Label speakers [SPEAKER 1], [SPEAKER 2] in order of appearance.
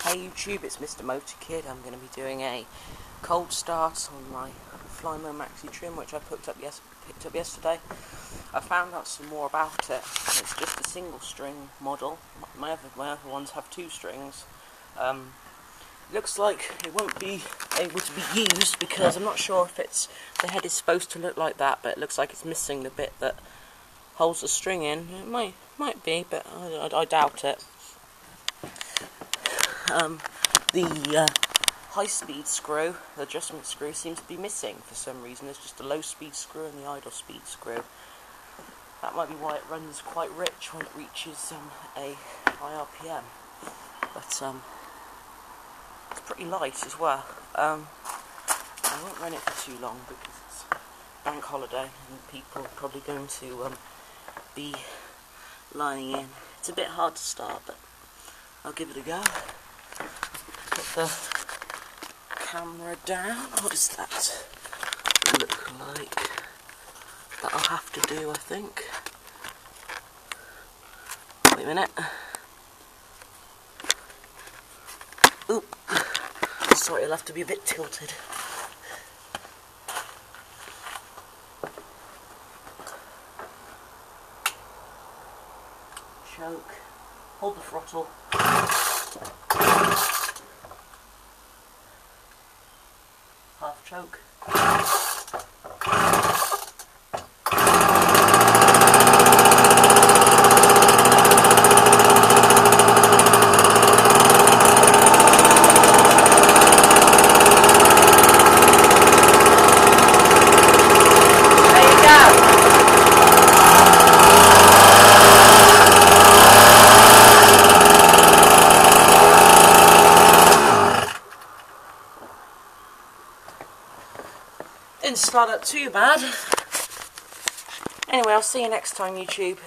[SPEAKER 1] Hey YouTube, it's Mr. Motor Kid. I'm going to be doing a cold start on my Flymo maxi trim, which I picked up yesterday. I found out some more about it, and it's just a single string model. My other ones have two strings. Looks like it won't be able to be used because I'm not sure if the head is supposed to look like that, but it looks like it's missing the bit that holds the string in. It might be, but I doubt it. The high-speed screw, the adjustment screw, seems to be missing for some reason. There's just a low-speed screw and the idle-speed screw. That might be why it runs quite rich when it reaches a high RPM. But it's pretty light as well. I won't run it for too long because it's bank holiday and people are probably going to be lying in. It's a bit hard to start, but I'll give it a go. Put the camera down. What does that look like? That'll have to do, I think. Wait a minute. Oop. Sorry, it'll have to be a bit tilted. Choke. Hold the throttle. Half choke. Didn't start up too bad. Anyway, I'll see you next time, YouTube.